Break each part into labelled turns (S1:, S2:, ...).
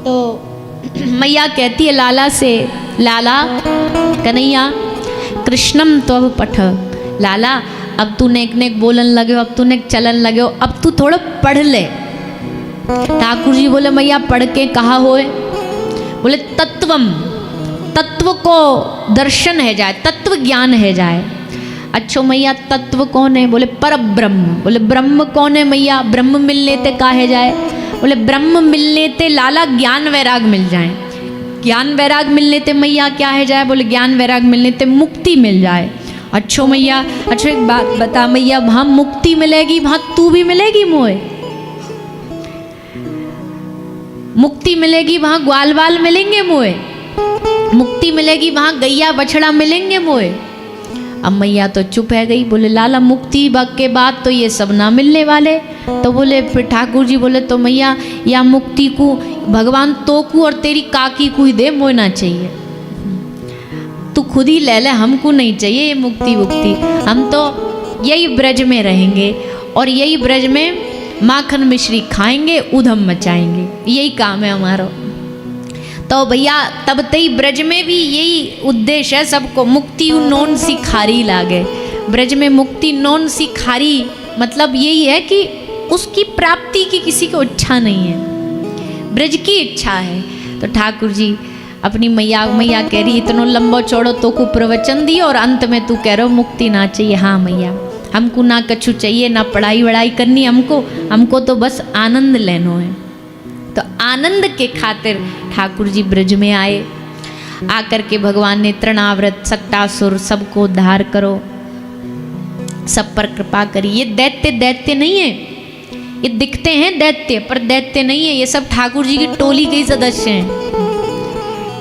S1: तो मैया कहती है लाला से, लाला कन्हैया कृष्णम त्वं पठ, लाला अब तू नेक नेक बोलन लगे हो, अब तू नेक चलन लगे हो, अब तू थोड़ा पढ़ ले। ठाकुर जी बोले मैया पढ़ के कहा होए? बोले तत्वम, तत्व को दर्शन है जाए, तत्व ज्ञान है जाए। अच्छो मैया तत्व कौन है? बोले पर ब्रह्म। बोले ब्रह्म कौन है मैया? ब्रह्म मिलने ते काहे जाए? बोले ब्रह्म मिलने ते लाला ज्ञान वैराग मिल जाए। ज्ञान वैराग मिलने ते मैया क्या है जाए? बोले ज्ञान वैराग मिलने ते मुक्ति मिल जाए। अच्छो मैया, अच्छा एक बात बता मैया, वहां मुक्ति मिलेगी, वहां तू भी मिलेगी मोए? मुक्ति मिलेगी वहां ग्वाल बाल मिलेंगे मोए? मुक्ति मिलेगी वहां गैया बछड़ा मिलेंगे मोए? अब मैया तो चुप है गई। बोले लाला मुक्ति के बाद तो ये सब ना मिलने वाले। तो बोले फिर ठाकुर जी बोले तो मैया या मुक्ति को भगवान तो को और तेरी काकी को ही दे, मोए ना चाहिए, तू खुद ही ले ले, हमको नहीं चाहिए ये मुक्ति वुक्ति। हम तो यही ब्रज में रहेंगे और यही ब्रज में माखन मिश्री खाएंगे, उधम मचाएंगे, यही काम है हमारा। तो भैया तब तई ब्रज में भी यही उद्देश्य है सबको, मुक्ति नोन सी खारी लागे। ब्रज में मुक्ति नोन सी खारी मतलब यही है कि उसकी प्राप्ति की किसी को इच्छा नहीं है, ब्रज की इच्छा है। तो ठाकुर जी अपनी मैया कह रही इतना लंबो चौड़ो तो को प्रवचन दिया और अंत में तू कह रहे हो मुक्ति ना चाहिए। हाँ मैया हमको ना कछु चाहिए, ना पढ़ाई वढ़ाई करनी, हमको तो बस आनंद लेनो है। तो आनंद के खातिर ठाकुर जी ब्रज में आए। आकर के भगवान ने तृणाव्रत सक्टासुर सबको उद्धार करो, सब पर कृपा करी। ये दैत्य नहीं है, ये दिखते हैं दैत्य पर दैत्य नहीं है। ये सब ठाकुर जी की टोली के सदस्य हैं,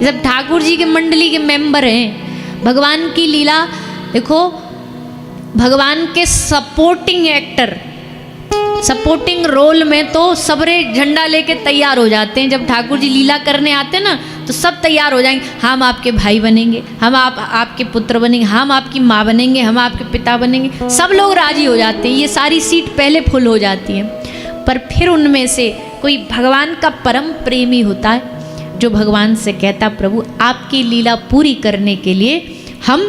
S1: ये सब ठाकुर जी के मंडली के मेंबर हैं। भगवान की लीला देखो, भगवान के सपोर्टिंग एक्टर, सपोर्टिंग रोल में तो सबरे झंडा लेके तैयार हो जाते हैं। जब ठाकुर जी लीला करने आते हैं ना तो सब तैयार हो जाएंगे, हम आपके भाई बनेंगे, हम आपके पुत्र बनेंगे, हम आपकी माँ बनेंगे, हम आपके पिता बनेंगे, सब लोग राजी हो जाते हैं। ये सारी सीट पहले फुल हो जाती है। पर फिर उनमें से कोई भगवान का परम प्रेमी होता है जो भगवान से कहता प्रभु आपकी लीला पूरी करने के लिए हम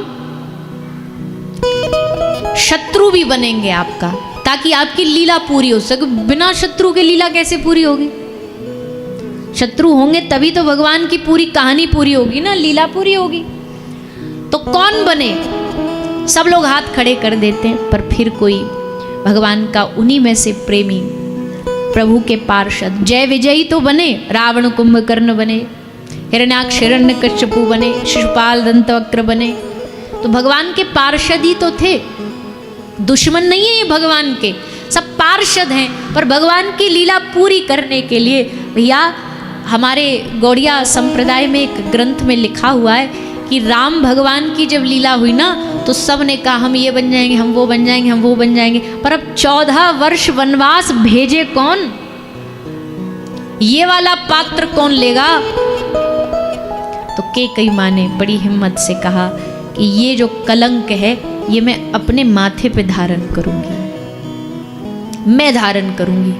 S1: शत्रु भी बनेंगे आपका, ताकि आपकी लीला पूरी हो सके। बिना शत्रु के लीला कैसे पूरी होगी? शत्रु होंगे तभी तो भगवान की पूरी कहानी पूरी होगी ना, लीला पूरी होगी। तो कौन बने? सब लोग हाथ खड़े कर देते हैं, पर फिर कोई भगवान का उन्हीं में से प्रेमी प्रभु के पार्षद जय विजयी तो बने, रावण कुंभकर्ण बने, हिरण्याक्ष हिरण्यकश्यपु बने, शिशुपाल दंतवक्र बने। तो भगवान के पार्षद ही तो थे, दुश्मन नहीं है ये भगवान के, सब पार्षद हैं। पर भगवान की लीला पूरी करने के लिए भैया हमारे गौड़िया संप्रदाय में एक ग्रंथ में लिखा हुआ है कि राम भगवान की जब लीला हुई ना तो सब ने कहा हम ये बन जाएंगे, हम वो बन जाएंगे, हम वो बन जाएंगे। पर अब 14 वर्ष वनवास भेजे कौन? ये वाला पात्र कौन लेगा? तो कैकेयी माँ ने बड़ी हिम्मत से कहा कि ये जो कलंक है ये मैं अपने माथे पे धारण करूंगी, मैं धारण करूंगी,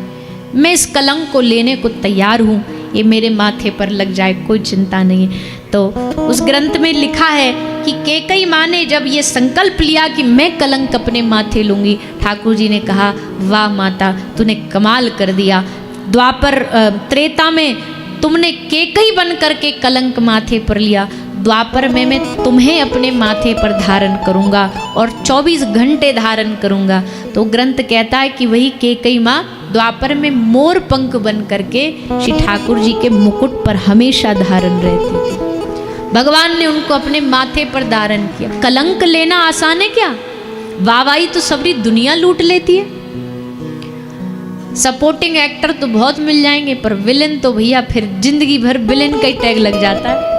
S1: मैं इस कलंक को लेने को तैयार हूं, ये मेरे माथे पर लग जाए कोई चिंता नहीं है। तो उस ग्रंथ में लिखा है कि कैकेयी माँ ने जब ये संकल्प लिया कि मैं कलंक अपने माथे लूंगी, ठाकुर जी ने कहा वाह माता तूने कमाल कर दिया। द्वापर त्रेता में तुमने कैकेयी बन करके कलंक माथे पर लिया, द्वापर में मैं तुम्हें अपने माथे पर धारण करूंगा और 24 घंटे धारण करूंगा। तो ग्रंथ कहता है कि वही कैकेयी माँ द्वापर में मोर पंख बन करके श्री ठाकुर जी के मुकुट पर हमेशा धारण रहती थी। भगवान ने उनको अपने माथे पर धारण किया। कलंक लेना आसान है क्या? वाहवाही तो सबरी दुनिया लूट लेती है। सपोर्टिंग एक्टर तो बहुत मिल जाएंगे, पर विलेन तो भैया फिर जिंदगी भर विलेन का ही टैग लग जाता है।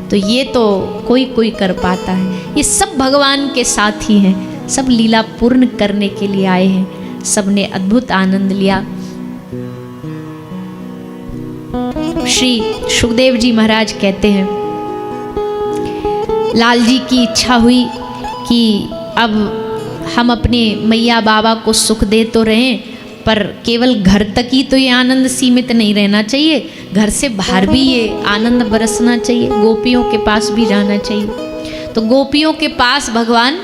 S1: तो ये तो कोई कर पाता है। ये सब भगवान के साथी हैं, सब लीला पूर्ण करने के लिए आए हैं, सब ने अद्भुत आनंद लिया। श्री सुखदेव जी महाराज कहते हैं लाल जी की इच्छा हुई कि अब हम अपने मैया बाबा को सुख दे तो रहे, पर केवल घर तक ही तो ये आनंद सीमित नहीं रहना चाहिए, घर से बाहर भी ये आनंद बरसना चाहिए, गोपियों के पास भी जाना चाहिए। तो गोपियों के पास भगवान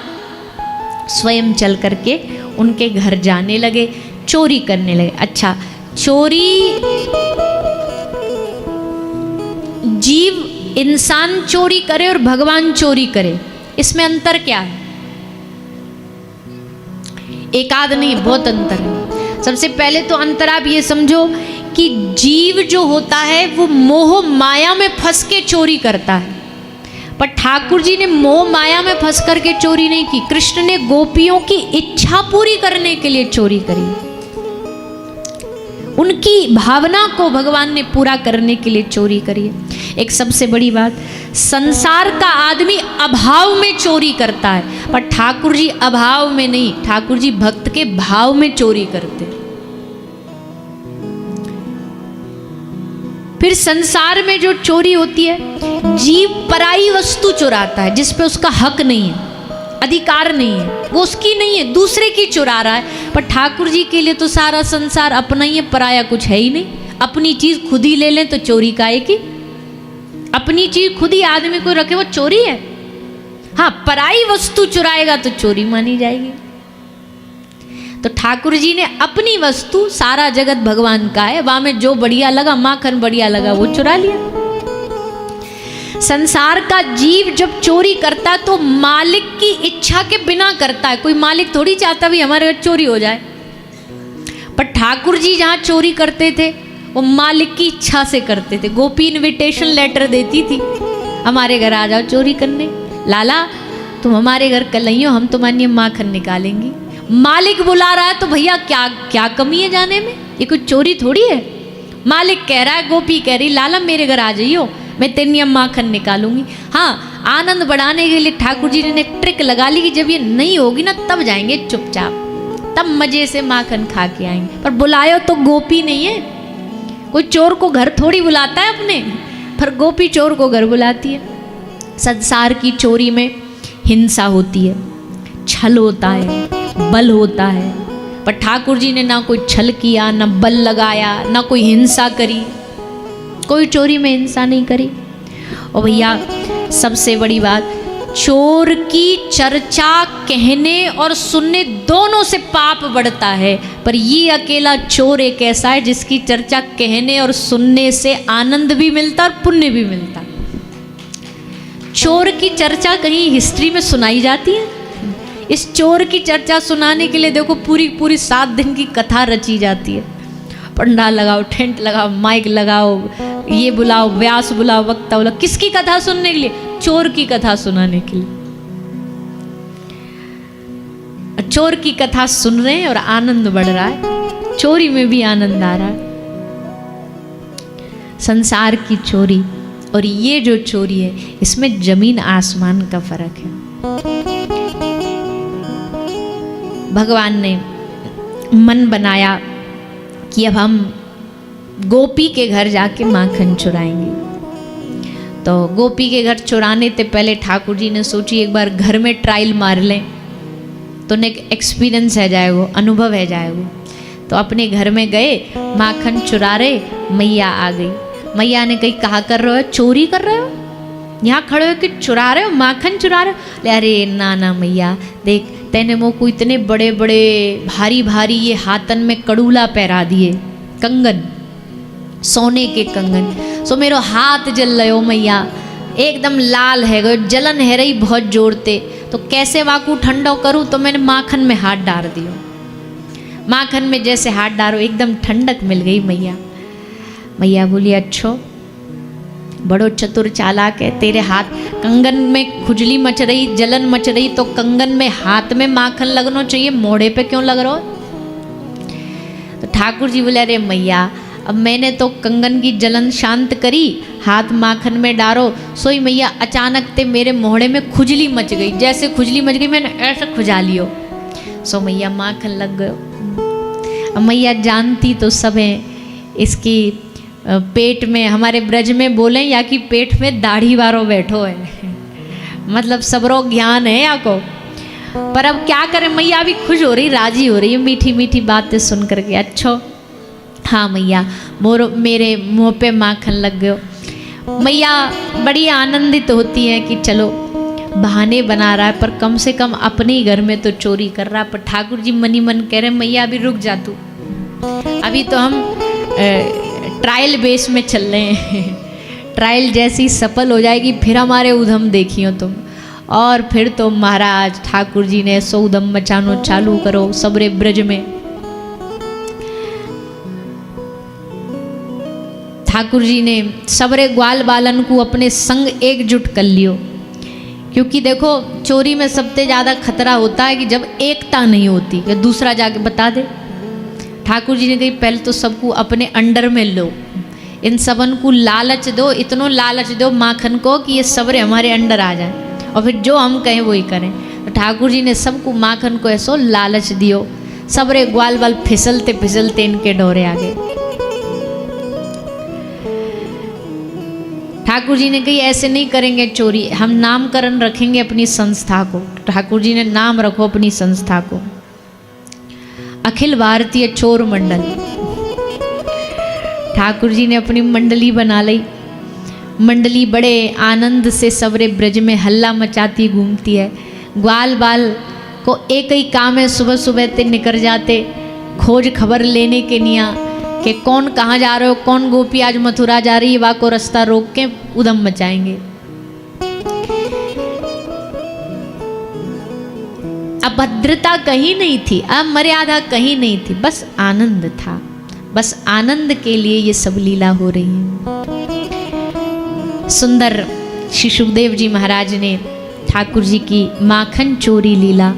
S1: स्वयं चल करके उनके घर जाने लगे, चोरी करने लगे। अच्छा, चोरी जीव इंसान चोरी करे और भगवान चोरी करे, इसमें अंतर क्या है? एक आध नहीं, बहुत अंतर है। सबसे पहले तो अंतर आप ये समझो कि जीव जो होता है वो मोह माया में फंस के चोरी करता है, पर ठाकुर जी ने मोह माया में फंस करके चोरी नहीं की। कृष्ण ने गोपियों की इच्छा पूरी करने के लिए चोरी करी, उनकी भावना को भगवान ने पूरा करने के लिए चोरी करी है। एक सबसे बड़ी बात, संसार का आदमी अभाव में चोरी करता है, पर ठाकुर जी अभाव में नहीं, ठाकुर जी भक्त के भाव में चोरी करते। फिर संसार में जो चोरी होती है, जीव पराई वस्तु चुराता है जिस पे उसका हक नहीं है, अधिकार नहीं है, वो उसकी नहीं है, दूसरे की चुरा रहा है। पर ठाकुर जी के लिए तो सारा संसार अपना ही है, पराया कुछ है ही नहीं। अपनी चीज खुद ही ले लें तो चोरी काहे की? अपनी चीज खुद ही आदमी को रखे वो चोरी है। हाँ, पराई वस्तु चुराएगा तो चोरी मानी जाएगी। तो ठाकुर जी ने अपनी वस्तु, सारा जगत भगवान का है, वहां में जो बढ़िया लगा, माखन बढ़िया लगा, वो चुरा लिया। संसार का जीव जब चोरी करता तो मालिक की इच्छा के बिना करता है। कोई मालिक थोड़ी चाहता भी हमारे घर चोरी हो जाए, पर ठाकुर जी जहां चोरी करते थे वो मालिक की इच्छा से करते थे। गोपी इनविटेशन लेटर देती थी, हमारे घर आ जाओ चोरी करने, लाला तुम हमारे घर कल आइयो, हम तुम्हारे लिए माखन निकालेंगी। मालिक बुला रहा है तो भैया क्या क्या कमी है जाने में, ये कोई चोरी थोड़ी है। मालिक कह रहा है, गोपी कह रही लाला मेरे घर आ जाइयो, मैं तेरे लिए माखन निकालूंगी। हाँ, आनंद बढ़ाने के लिए ठाकुर जी ने एक ट्रिक लगा ली कि जब ये नहीं होगी ना तब जाएंगे चुपचाप, तब मजे से माखन खा के आएंगे। पर बुलायो तो गोपी नहीं है, कोई चोर को घर थोड़ी बुलाता है अपने, पर गोपी चोर को घर बुलाती है। संसार की चोरी में हिंसा होती है, छल होता है, बल होता है, पर ठाकुर जी ने ना कोई छल किया, ना बल लगाया, ना कोई हिंसा करी, कोई चोरी में हिंसा नहीं करी। और भैया सबसे बड़ी बात, चोर की चर्चा कहने और सुनने दोनों से पाप बढ़ता है, पर ये अकेला चोर एक ऐसा है जिसकी चर्चा कहने और सुनने से आनंद भी मिलता और पुण्य भी मिलता। चोर की चर्चा कहीं हिस्ट्री में सुनाई जाती है? इस चोर की चर्चा सुनाने के लिए देखो पूरी पूरी 7 दिन की कथा रची जाती है। पंडाल लगाओ, टेंट लगाओ, माइक लगाओ, ये बुलाओ, व्यास बुलाओ, वक्ता बुलाओ, किसकी कथा सुनने के लिए? चोर की कथा सुनाने के लिए। चोर की कथा सुन रहे हैं और आनंद बढ़ रहा है, चोरी में भी आनंद आ रहा है। संसार की चोरी और ये जो चोरी है, इसमें जमीन आसमान का फर्क है। भगवान ने मन बनाया कि अब हम गोपी के घर जाके माखन चुराएंगे। तो गोपी के घर चुराने से पहले ठाकुर जी ने सोची एक बार घर में ट्रायल मार लें, तो उन्हें एक्सपीरियंस है जाएगा, अनुभव है जाएगा। तो अपने घर में गए, माखन चुरा रहे, मैया आ गई। मैया ने कही कहा कर रहे हो, चोरी कर रहे हो, यहाँ खड़े हो कि चुरा रहे हो, माखन चुरा रहे हो? अरे ना ना मैया, देख तेने मो को इतने बड़े बड़े भारी भारी ये हाथन में कड़ूला पहरा दिए, कंगन, सोने के कंगन, सो मेरो हाथ जल रहे हो मैया, एकदम लाल है गो, जलन है रही बहुत जोरते। तो कैसे वाकू ठंडो करूँ? तो मैंने माखन में हाथ डाल दियो। माखन में जैसे हाथ डालो एकदम ठंडक मिल गई मैया। मैया बोली अच्छो, बड़ो चतुर चालाक है, तेरे हाथ कंगन में खुजली मच रही, जलन मच रही, तो कंगन में हाथ में माखन लगना चाहिए, मोड़े पे क्यों लग रहा हो? तो ठाकुर जी बोले अरे मैया, अब मैंने तो कंगन की जलन शांत करी, हाथ माखन में डालो, सोई मैया अचानक ते मेरे मोहड़े में खुजली मच गई। जैसे खुजली मच गई मैंने ऐसे खुजा लियो, सो मैया माखन लग गयो। अब मैया जानती तो सब है, इसकी पेट में, हमारे ब्रज में बोले या कि पेट में दाढ़ी वारो बैठो है, मतलब सबरो ज्ञान है या को। पर अब क्या करें, मैया भी खुश हो रही, राजी हो रही है मीठी मीठी बातें सुन करके। अच्छा हाँ मैया मेरे मुंह पे माखन लग गयो। मैया बड़ी आनंदित होती है कि चलो बहाने बना रहा है, पर कम से कम अपने ही घर में तो चोरी कर रहा। पर ठाकुर जी मनी मन कह रहे मैया अभी रुक जा तू, अभी तो हम ट्रायल बेस में चल रहे हैं। ट्रायल जैसी सफल हो जाएगी फिर हमारे उधम देखियो तुम। और फिर तो महाराज ठाकुर जी ने सो उधम मचानो चालू करो सबरे ब्रज में। ठाकुर जी ने सबरे ग्वाल बालन को अपने संग एकजुट कर लियो, क्योंकि देखो चोरी में सबसे ज़्यादा खतरा होता है कि जब एकता नहीं होती या दूसरा जाके बता दे। ठाकुर जी ने कही पहले तो सबको अपने अंडर में लो, इन सबन को लालच दो, इतनो लालच दो माखन को कि ये सबरे हमारे अंडर आ जाए और फिर जो हम कहें वही करें। तो ठाकुर जी ने सबको माखन को ऐसो लालच दियो, सबरे ग्वाल बाल फिसलते फिसलते इनके डोरे आ गए। ठाकुर जी ने कही ऐसे नहीं करेंगे चोरी, हम नामकरण रखेंगे अपनी संस्था को। ठाकुर जी ने नाम रखो अपनी संस्था को, अखिल भारतीय चोर मंडल। ठाकुर जी ने अपनी मंडली बना ली। मंडली बड़े आनंद से सबरे ब्रज में हल्ला मचाती घूमती है। ग्वाल बाल को एक ही काम है, सुबह सुबह ते निकल जाते खोज खबर लेने के निया कि कौन कहाँ जा रहे हो, कौन गोपी आज मथुरा जा रही है, वा को रास्ता रोक के उधम मचाएंगे। अभद्रता कहीं नहीं थी, अमर्यादा कहीं नहीं थी, बस आनंद था। बस आनंद के लिए ये सब लीला हो रही है। सुंदर श्री सुखदेव जी महाराज ने ठाकुर जी की माखन चोरी लीला,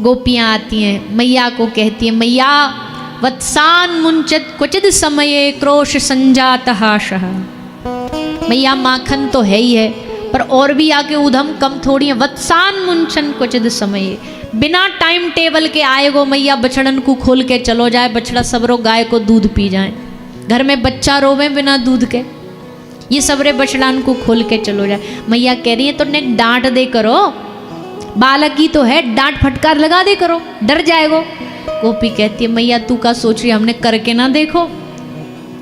S1: गोपियां आती हैं मैया को कहती हैं मैया वत्सान मुंचत क्वचिद समये क्रोश संजात हाशः। मैया माखन तो है ही है पर और भी आके उधम कम थोड़ी है। वत्सान मुंचन क्वचिद समये, बिना टाइम टेबल के आएगो मैया बछड़न को खोल के चलो जाए, बछड़ा सबरो गाय को दूध पी जाए, घर में बच्चा रोवे बिना दूध के, ये सबरे बछड़ान को खोल के चलो जाए। मैया कह रही है तो ने डांट दे करो, बालक ही तो है, डांट फटकार लगा दे करो, डर जाएगो। गोपी कहती है मैया तू का सोच रही, हमने करके ना देखो,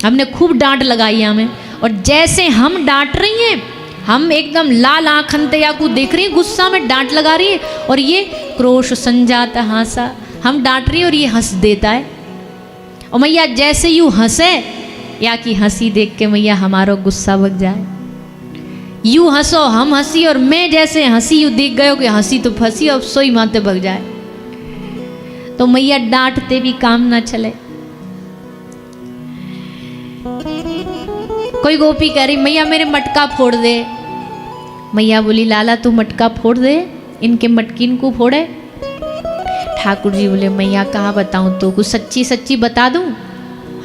S1: हमने खूब डांट लगाई है हमें, और जैसे हम डांट रही हैं हम एकदम लाल आंखनतया को देख रही हैं, गुस्सा में डांट लगा रही है, और ये क्रोश संजात हासा, हम डांट रही हैं और ये हंस देता है। और मैया जैसे यूँ हंसे या कि हंसी देख के मैया हमारा गुस्सा भग जाए, यूँ हंसो हम हंसी, और मैं जैसे हंसी यूँ देख गयो कि हंसी तो फंसी और सोई माते भग जाए, तो मैया डांटते भी काम ना चले। कोई गोपी कह रही मैया मेरे मटका फोड़ दे। मैया बोली लाला तू मटका फोड़ दे, इनके मटकिन को फोड़े। ठाकुर जी बोले मैया कहाँ बताऊँ तो, कुछ सच्ची सच्ची बता दूँ?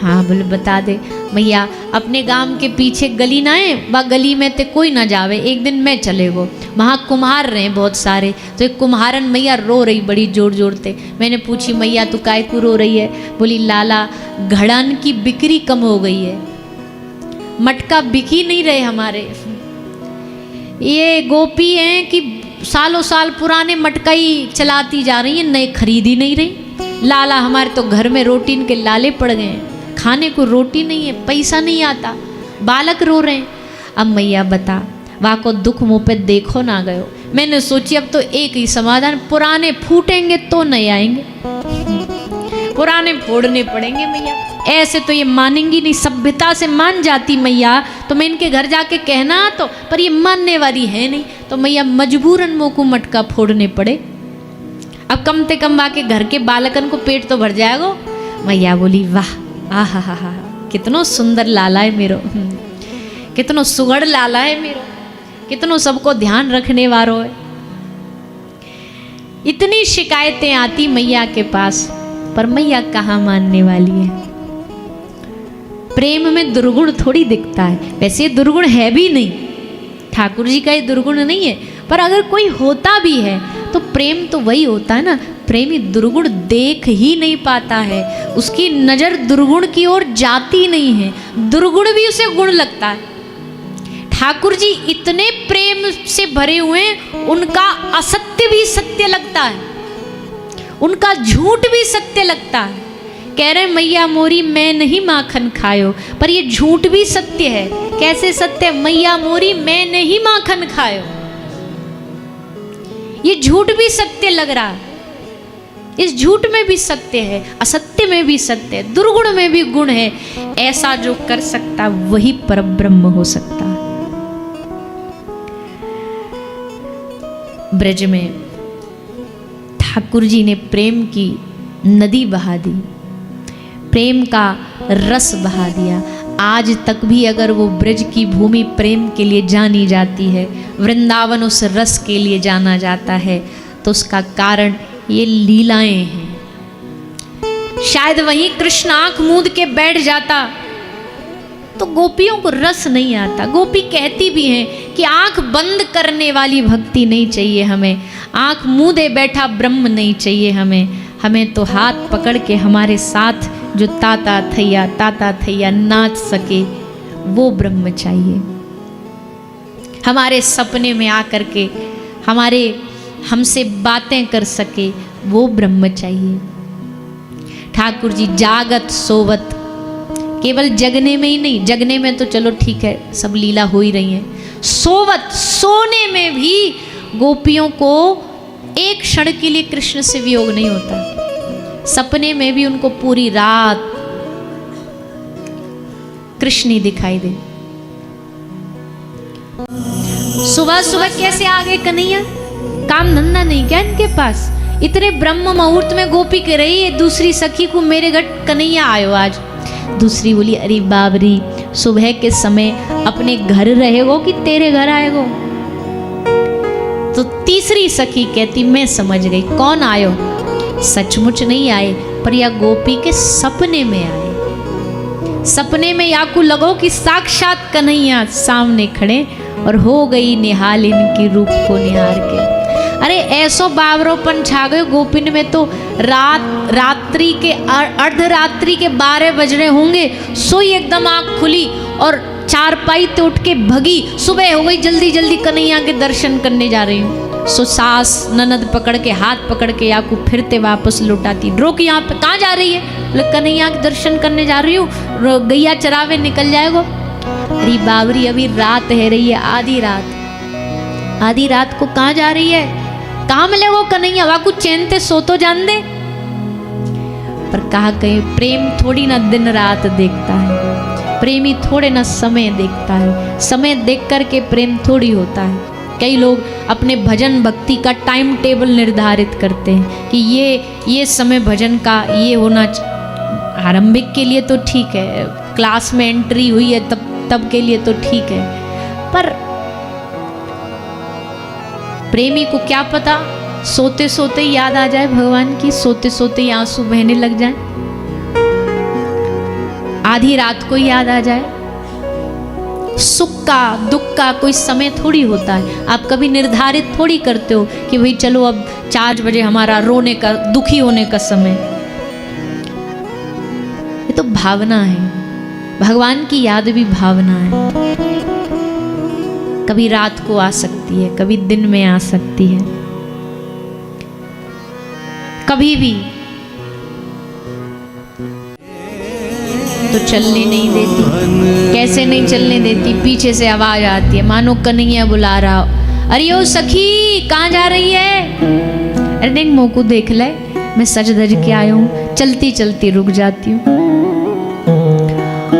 S1: हाँ बोले बता दे। मैया अपने गांव के पीछे गली ना है, वह गली में ते कोई ना जावे, एक दिन मैं चले गो, वहाँ कुम्हार रहे बहुत सारे, तो एक कुम्हारन मैया रो रही बड़ी जोर जोर से। मैंने पूछी मैया तू काय को रो रही है? बोली लाला घड़न की बिक्री कम हो गई है, मटका बिक ही नहीं रहे हमारे। ये गोपी हैं कि सालों साल पुराने मटका ही चलाती जा रही है, नए खरीद ही नहीं रही। लाला हमारे तो घर में रोटी के लाले पड़ गए हैं, खाने को रोटी नहीं है, पैसा नहीं आता, बालक रो रहे हैं। अब मैया बता वहाँ को दुख मुँह पे देखो ना गयो। मैंने सोची अब तो एक ही समाधान, पुराने फूटेंगे तो नए आएंगे, पुराने फोड़ने पड़ेंगे मैया। ऐसे तो ये मानेंगी नहीं, सभ्यता से मान जाती मैया तो मैं इनके घर जाके कहना तो, पर ये मानने वाली है नहीं, तो मैया मजबूरन मुँह को मटका फोड़ने पड़े। अब कम से कम आके घर के बालकन को पेट तो भर जाएगा। मैया बोली वाह आहा हा हा, कितनो सुंदर लाला है मेरो, कितनो सुगड़ लाला है मेरो, कितनो सबको ध्यान रखने वालों है। इतनी शिकायतें आती मैया के पास, पर मैया कहाँ मानने वाली है। प्रेम में दुर्गुण थोड़ी दिखता है, वैसे ये दुर्गुण है भी नहीं, ठाकुर जी का ये दुर्गुण नहीं है, पर अगर कोई होता भी है तो प्रेम तो वही होता है ना। प्रेमी दुर्गुण देख ही नहीं पाता है, उसकी नज़र दुर्गुण की ओर जाती नहीं है, दुर्गुण भी उसे गुण लगता है। ठाकुर जी इतने प्रेम से भरे हुए, उनका असत्य भी सत्य लगता है, उनका झूठ भी सत्य लगता है। कह रहे मैया मोरी मैं नहीं माखन खायो, पर ये झूठ भी सत्य है। कैसे सत्य? मैया मोरी मैं नहीं माखन खायो, ये झूठ भी सत्य लग रहा है। इस झूठ में भी सत्य है, असत्य में भी सत्य है, दुर्गुण में भी गुण है। ऐसा जो कर सकता वही परब्रह्म हो सकता है। ब्रज में ठाकुर जी ने प्रेम की नदी बहा दी, प्रेम का रस बहा दिया। आज तक भी अगर वो ब्रज की भूमि प्रेम के लिए जानी जाती है, वृंदावन उस रस के लिए जाना जाता है, तो उसका कारण ये लीलाएं हैं। शायद वहीं कृष्ण आंख मूंद के बैठ जाता तो गोपियों को रस नहीं आता। गोपी कहती भी हैं कि आंख बंद करने वाली भक्ति नहीं चाहिए हमें, आंख मूंदे बैठा ब्रह्म नहीं चाहिए हमें, हमें तो हाथ पकड़ के हमारे साथ जो ताता थैया नाच सके वो ब्रह्म चाहिए। हमारे सपने में आकर के हमसे बातें कर सके वो ब्रह्म चाहिए। ठाकुर जी जागत सोवत, केवल जगने में ही नहीं, जगने में तो चलो ठीक है सब लीला हो ही रही है, सोवत सोने में भी गोपियों को एक क्षण के लिए कृष्ण से वियोग नहीं होता। सपने में भी उनको पूरी रात कृष्ण ही दिखाई दे। सुबह सुबह कैसे आ गए कन्हैया? काम धंधा नहीं क्या इनके पास? इतने ब्रह्म मुहूर्त में गोपी कह रही है दूसरी सखी को, मेरे घर कन्हैया आयो आज। दूसरी बोली अरे बाबरी, सुबह के समय अपने घर रहेगो कि तेरे घर आएगो? तो तीसरी सखी कहती मैं समझ गई कौन आयो। सचमुच नहीं आए, पर या गोपी के सपने में आए। सपने में याकू लगो कि साक्षात कन्हैया सामने खड़े और हो गई निहाल इनकी रूप को निहार के। अरे ऐसो बावरोपन छा गए गोपिन में तो रात्रि के अर्धरात्रि के 12 बज रहे होंगे, सोई एकदम आँख खुली और चारपाई तो उठ के भगी। सुबह हो गई, जल्दी जल्दी कन्हैया के दर्शन करने जा रही हूँ। सो सास ननद पकड़ के हाथ पकड़ के याकू फिरते वापस लौटाती। रोक, यहाँ पे कहाँ जा रही है? कन्हैया के दर्शन करने जा रही हूँ, गैया चरावे निकल जाएगो। अरे बाबरी अभी रात है रही है, आधी रात को कहाँ जा रही है? कहाँ मिले वो कन्हैया? वाकू चैन ते सो तो जान दे। पर कहा कहे प्रेम थोड़ी ना दिन रात देखता है, प्रेमी थोड़े ना समय देखता है, समय देख कर के प्रेम थोड़ी होता है। कई लोग अपने भजन भक्ति का टाइम टेबल निर्धारित करते हैं कि ये समय भजन का ये होना। आरंभिक के लिए तो ठीक है, क्लास में एंट्री हुई है तब के लिए तो ठीक है, पर प्रेमी को क्या पता सोते सोते याद आ जाए भगवान की, सोते सोते आंसू बहने लग जाए, आधी रात को याद आ जाए। सुख का दुख का कोई समय थोड़ी होता है। आप कभी निर्धारित थोड़ी करते हो कि भाई चलो अब 4 बजे हमारा रोने का, दुखी होने का समय। ये तो भावना है, भगवान की याद भी भावना है। कभी रात को आ सकती है, कभी दिन में आ सकती है, कभी भी तो चलने नहीं देती। कैसे नहीं चलने देती? पीछे से आवाज आती है, मानो कन्हैया बुला रहा हो। अरे ओ सखी कहाँ जा रही है? अरे देख मोकू देख ले, मैं सज धज के आया हूँ। चलती चलती रुक जाती हूँ,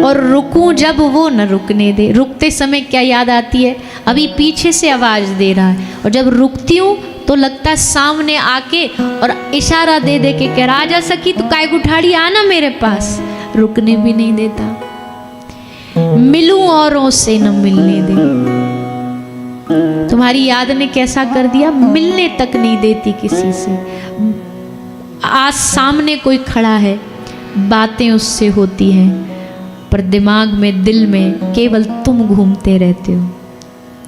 S1: और रुकूं जब वो न रुकने दे। रुकते समय क्या याद आती है? अभी पीछे से आवाज दे रहा है, और जब रुकती हूँ तो लगता है सामने आके और इशारा दे दे के कह रहा आजा सखी तू काय गुठाड़ी आना मेरे पास। रुकने भी नहीं देता, मिलूं औरों से न मिलने दे। तुम्हारी याद ने कैसा कर दिया, मिलने तक नहीं देती किसी से। आज सामने कोई खड़ा है, बातें उससे होती हैं, पर दिमाग में दिल में केवल तुम घूमते रहते हो।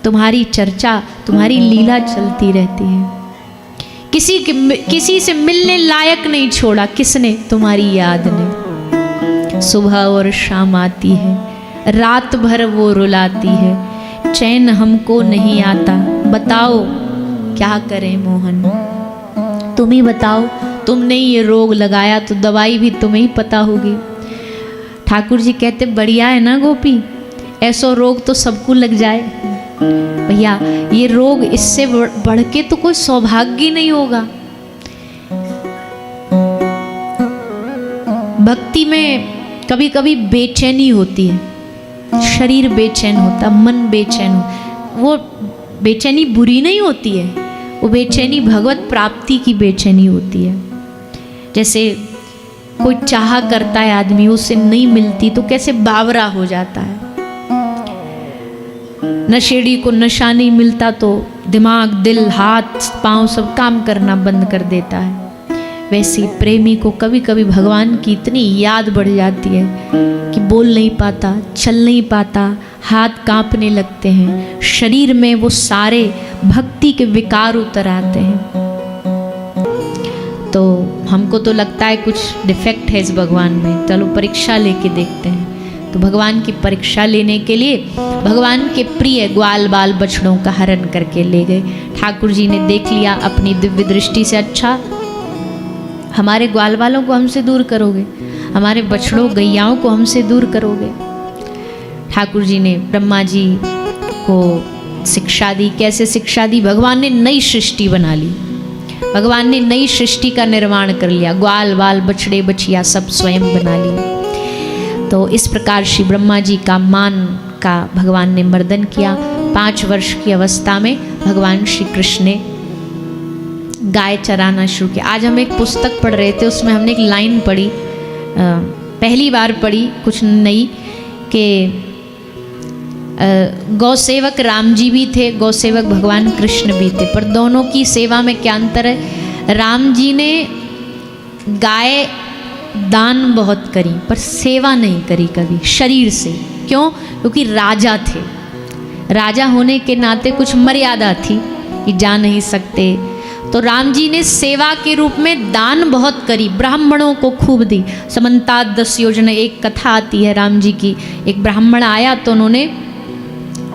S1: तुम्हारी चर्चा, तुम्हारी लीला चलती रहती है। किसी से मिलने लायक नहीं छोड़ा किसने? तुम्हारी याद ने। सुबह और शाम आती है, रात भर वो रुलाती है, चैन हमको नहीं आता, बताओ क्या करें मोहन। तुम ही बताओ, तुमने ये रोग लगाया तो दवाई भी तुम्हें ही पता होगी। ठाकुर जी कहते बढ़िया है ना गोपी, ऐसा रोग तो सबको लग जाए। भैया ये रोग इससे बढ़ के तो कोई सौभाग्य नहीं होगा। भक्ति में कभी कभी बेचैनी होती है, शरीर बेचैन होता, मन बेचैन हो। वो बेचैनी बुरी नहीं होती है, वो बेचैनी भगवत प्राप्ति की बेचैनी होती है। जैसे कोई चाह करता है आदमी, उससे नहीं मिलती तो कैसे बावरा हो जाता है। नशेड़ी को नशा नहीं मिलता तो दिमाग, दिल, हाथ, पांव सब काम करना बंद कर देता है। वैसे प्रेमी को कभी कभी भगवान की इतनी याद बढ़ जाती है कि बोल नहीं पाता, चल नहीं पाता, हाथ कांपने लगते हैं, शरीर में वो सारे भक्ति के विकार उतर आते हैं। तो हमको तो लगता है कुछ डिफेक्ट है इस भगवान में, चलो परीक्षा लेके देखते हैं। तो भगवान की परीक्षा लेने के लिए भगवान के प्रिय ग्वाल बाल बछड़ों का हरण करके ले गए। ठाकुर जी ने देख लिया अपनी दिव्य दृष्टि से, अच्छा हमारे ग्वाल बालों को हमसे दूर करोगे, हमारे बछड़ों गैयाओं को हमसे दूर करोगे। ठाकुर जी ने ब्रह्मा जी को शिक्षा दी। कैसे शिक्षा दी? भगवान ने नई सृष्टि बना ली, भगवान ने नई सृष्टि का निर्माण कर लिया, ग्वाल बाल बछड़े बछिया सब स्वयं बना लिए। तो इस प्रकार श्री ब्रह्मा जी का मान का भगवान ने मर्दन किया। 5 वर्ष की अवस्था में भगवान श्री कृष्ण ने गाय चराना शुरू किया। आज हम एक पुस्तक पढ़ रहे थे, उसमें हमने एक लाइन पढ़ी, पहली बार पढ़ी, कुछ नई, कि गौसेवक राम जी भी थे, गौसेवक भगवान कृष्ण भी थे, पर दोनों की सेवा में क्या अंतर है? राम जी ने गाय दान बहुत करी पर सेवा नहीं करी कभी शरीर से। क्यों? क्योंकि राजा थे, राजा होने के नाते कुछ मर्यादा थी कि जा नहीं सकते। तो राम जी ने सेवा के रूप में दान बहुत करी, ब्राह्मणों को खूब दी। समन्ता 10 योजना, एक कथा आती है राम जी की। एक ब्राह्मण आया तो उन्होंने,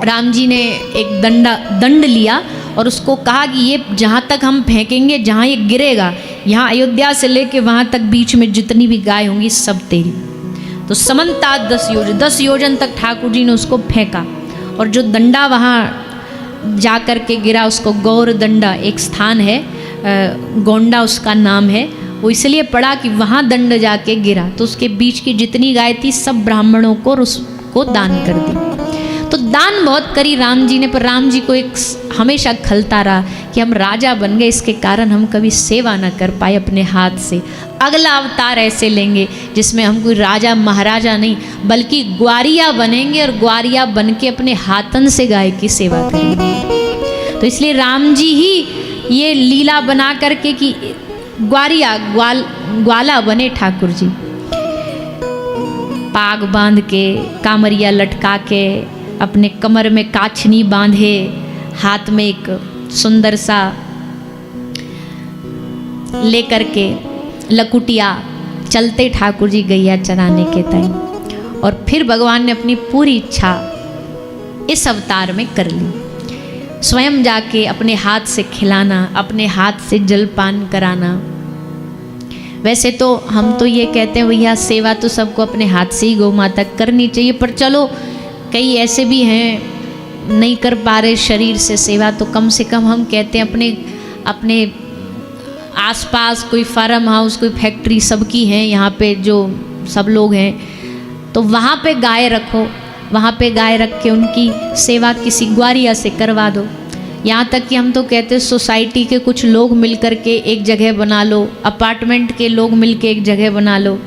S1: राम जी ने एक दंड लिया और उसको कहा कि ये जहाँ तक हम फेंकेंगे, जहाँ ये गिरेगा, यहाँ अयोध्या से लेके वहाँ तक बीच में जितनी भी गाय होंगी सब तेरी। तो समन्ता 10 योजन तक ठाकुर जी ने उसको फेंका, और जो दंडा वहाँ जा कर के गिरा उसको गौर दंडा, एक स्थान है गोंडा उसका नाम है, वो इसलिए पड़ा कि वहाँ दंड जाके गिरा। तो उसके बीच की जितनी गाय थी सब ब्राह्मणों को और उसको दान कर दी। तो दान बहुत करी राम जी ने, पर राम जी को एक हमेशा खलता रहा कि हम राजा बन गए, इसके कारण हम कभी सेवा ना कर पाए अपने हाथ से। अगला अवतार ऐसे लेंगे जिसमें हम कोई राजा महाराजा नहीं बल्कि ग्वारिया बनेंगे, और ग्वारिया बन के अपने हाथन से गाय की सेवा करेंगे। तो इसलिए राम जी ही ये लीला बना करके कि ग्वारिया ग्वाला बने ठाकुर जी, पाग बांध के, कामरिया लटका के, अपने कमर में काछनी बांधे, हाथ में एक सुंदर सा लेकर के लकुटिया, चलते ठाकुर जी गैया चराने के टाइम। और फिर भगवान ने अपनी पूरी इच्छा इस अवतार में कर ली, स्वयं जाके अपने हाथ से खिलाना, अपने हाथ से जलपान कराना। वैसे तो हम तो ये कहते हैं भैया सेवा तो सबको अपने हाथ से ही गौ माता करनी चाहिए, पर चलो कई ऐसे भी हैं नहीं कर पा रहे शरीर से सेवा, तो कम से कम हम कहते हैं अपने आसपास कोई फार्म हाउस, कोई फैक्ट्री सबकी है यहाँ पे जो सब लोग हैं, तो वहाँ पे गाय रखो, वहाँ पे गाय रख के उनकी सेवा किसी ग्वारिया से करवा दो। यहाँ तक कि हम तो कहते हैं सोसाइटी के कुछ लोग मिल कर के एक जगह बना लो, अपार्टमेंट के लोग मिल के एक जगह बना लो,